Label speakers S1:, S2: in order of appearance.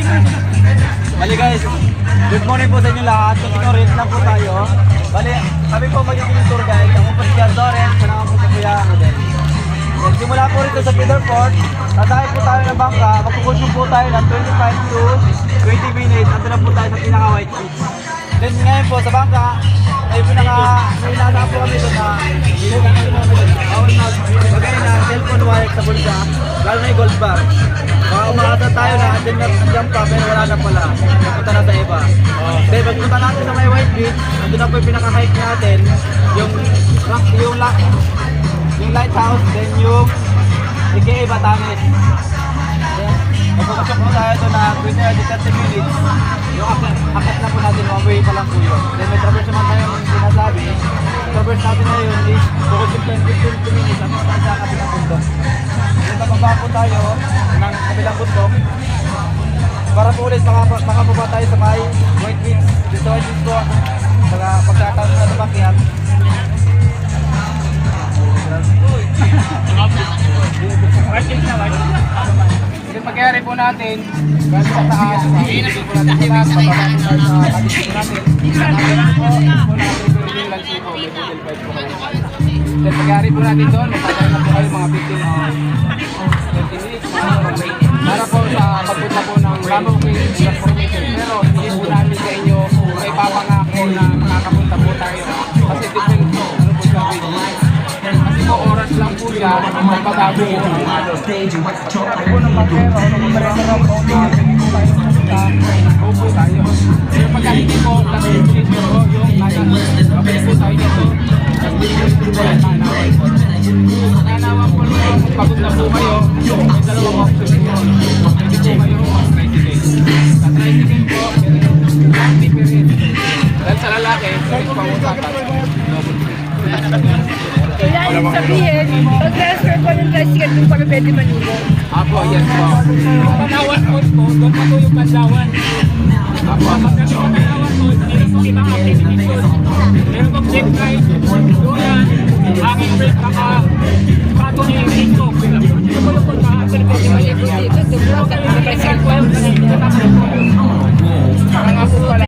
S1: Bali guys, good morning po sa inyo lahat. Tutunurin lang po tayo. Bali, kami po magiging tour guide. Ako po si Jan Torres, kailangan po sa Kuya Model. Simula po rito sa Peter Port, sasakay po tayo ng bangka, magkukusyon po tayo ng 25 to 20 minutes. Ando na po tayo sa pinaka-white beach. Then ngayon po sa bangka, ay pinaka-inasa po kami doon na bagay na cellphone wallet sa bulsa, lalo na yung gold bar. Baka umakata tayo na andyan pa pero wala na pala. Punta na sa iba. Then pagpunta natin sa may white beach, ando na po yung pinaka-hike natin, yung lighthouse, then yung AKA Batanes. Then magpapasok po tayo doon na 20-30 minutes. Yung akit na po natin, one way pa lang po yun. Then may traverse naman tayo yung sinasabi. Traverse natin na yun is bukod yung 10-15 minutes at tayo sa kabilang bundok. Then bababa po tayo ng kabilang bundok para po ulit makababa tayo sa may white beach. Dito white beach po pagkataon na tumakyat. Kasi pag-carry po natin galing sa taas, hindi po natin sa taas, bababa po tayo sa kadisip natin. Then pag-carry po natin doon, magpapay na po kayo mga 15 minutes. Para po sa pagpunta po ng Ramon King Transformation. Pero hindi po namin sa inyo may papangako na makakapunta po tayo. Kasi depende po, ano po sa video. Kasi po oras lang po siya, magpagabi po. Sabi po ng pagkero, nung marera po na hindi po tayo pupunta, upo tayo. Pero pagka hindi po, nag-i-split po yung kaya. Kapag po tayo dito, nag-i-split po yung tanawan po. Tanawan po nyo, kung pagod na po kayo, may dalawang option po. Pwede po kayo mag-tricycle. Sa tricycle po, active period. Dahil sa lalaki, pwede pa usapan.
S2: Kailangan sabihin, pag-transfer ko ng tricycle kung paano pwede manilo.
S1: Apo, yes po.
S3: Panawan po, doon pa po yung Bandawan.
S1: Apo,
S3: Pagka sa Panawan po, meron po ibang activity po. Meron po break ride, doon, aking break pato niya yung break po. Ito po yung pagka-activity
S2: Dito,